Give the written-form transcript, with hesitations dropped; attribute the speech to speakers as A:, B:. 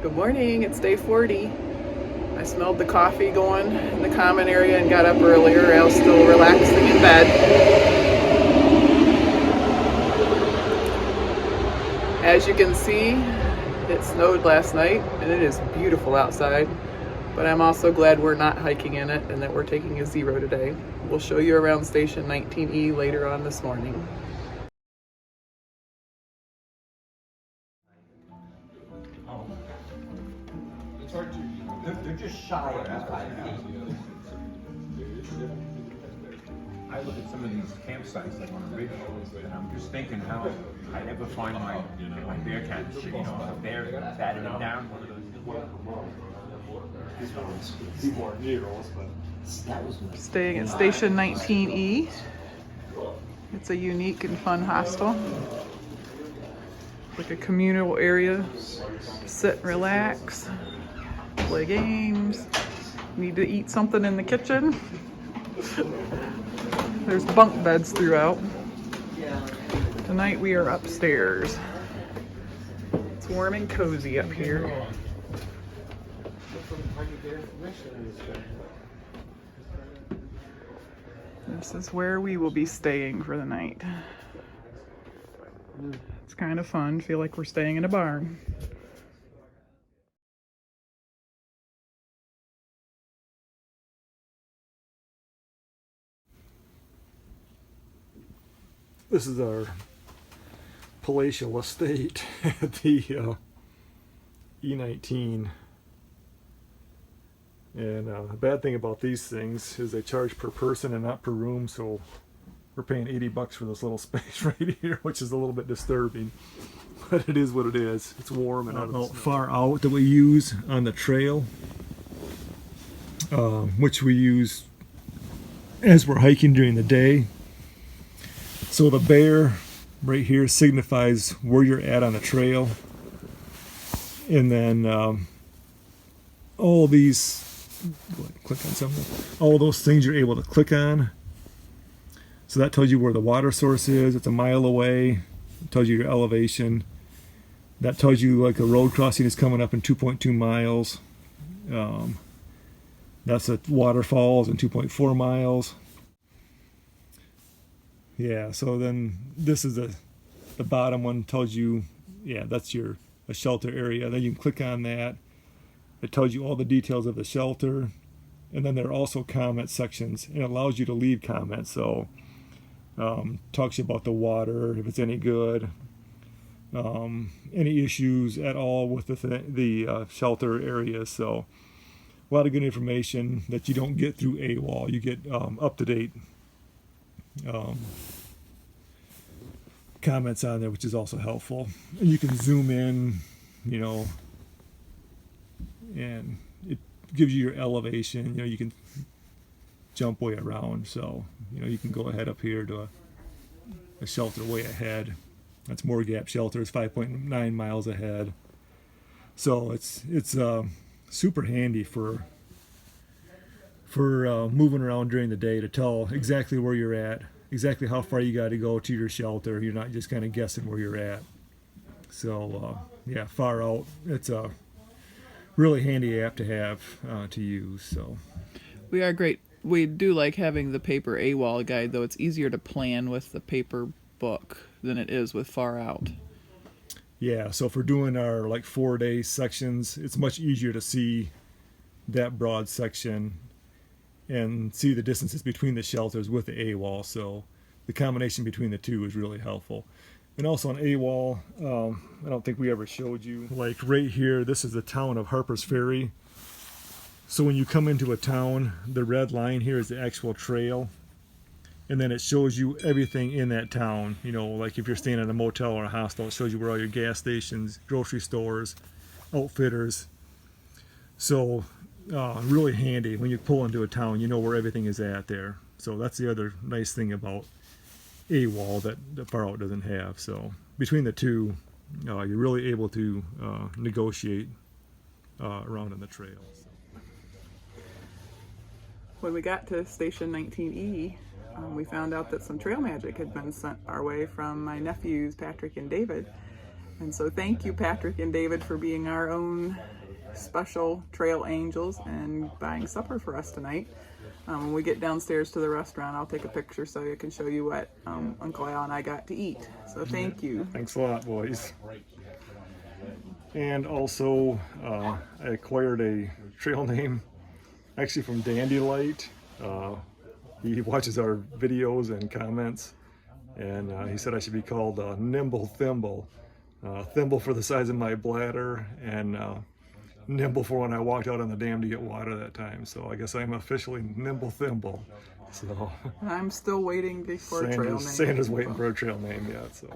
A: Good morning, it's day 40. I smelled the coffee going in the common area and got up earlier. I was still relaxing in bed. As you can see, it snowed last night and it is beautiful outside, but I'm also glad we're not hiking in it and that we're taking a zero today. We'll show you around Station 19E later on this morning.
B: They're just shy of 5 feet. I look at some of these campsites like on a ridge, and I'm just thinking how I never find my bear cats. You know, a bear batted them down. One of those.
A: Staying at Station 19E. It's a unique and fun hostel. Like a communal area. Sit and relax. Play games. Need to eat something in the kitchen. There's bunk beds throughout. Tonight we are upstairs. It's warm and cozy up here. This is where we will be staying for the night. It's kind of fun. Feel like we're staying in a barn.
C: This is our palatial estate at the E19. And the bad thing about these things is they charge per person and not per room, so we're paying $80 for this little space right here, which is a little bit disturbing. But it is what it is. It's warm and out far out that we use on the trail, which we use as we're hiking during the day. So the bear right here signifies where you're at on the trail. And then all these, go ahead and click on something. All those things you're able to click on. So that tells you where the water source is. It's a mile away. It tells you your elevation. That tells you like a road crossing is coming up in 2.2 miles. That's at waterfalls in 2.4 miles. Yeah, so then this is the bottom one tells you, yeah, that's a shelter area. Then you can click on that. It tells you all the details of the shelter. And then there are also comment sections, and it allows you to leave comments. So talks to you about the water, if it's any good, any issues at all with the shelter area. So a lot of good information that you don't get through AWOL. You get up-to-date comments on there, which is also helpful. And you can zoom in, you know, and it gives you your elevation. You know, you can jump way around, so you know you can go ahead up here to a shelter way ahead. That's Moore Gap Shelter. It's 5.9 miles ahead, so it's super handy for moving around during the day to tell exactly where you're at, exactly how far you got to go to your shelter. You're not just kind of guessing where you're at. So yeah, far out. It's a really handy app to have to use. So
A: we do like having the paper AWOL guide, though it's easier to plan with the paper book than it is with Far Out.
C: Yeah, so if we're doing our like 4-day sections, it's much easier to see that broad section and see the distances between the shelters with the AWOL. So the combination between the two is really helpful. And also on AWOL, I don't think we ever showed you, like right here, this is the town of Harpers Ferry. So when you come into a town, the red line here is the actual trail. And then it shows you everything in that town. You know, like if you're staying at a motel or a hostel, it shows you where all your gas stations, grocery stores, outfitters. So really handy when you pull into a town, you know where everything is at there. So that's the other nice thing about AWOL that the Far Out doesn't have. So between the two, you're really able to negotiate around on the trail.
A: When we got to Station 19E, we found out that some trail magic had been sent our way from my nephews Patrick and David, And so thank you, Patrick and David, for being our own special trail angels and buying supper for us tonight. When we get downstairs to the restaurant, I'll take a picture so I can show you what Uncle Al and I got to eat. So thank you.
C: Thanks a lot, boys. And also, I acquired a trail name, actually from Dandelight. He watches our videos and comments, and he said I should be called Nimble Thimble. Thimble for the size of my bladder, and nimble for when I walked out on the dam to get water that time. So I guess I'm officially Nimble Thimble. So
A: I'm still waiting for a trail name.
C: Sandra's waiting for a trail name yet. So.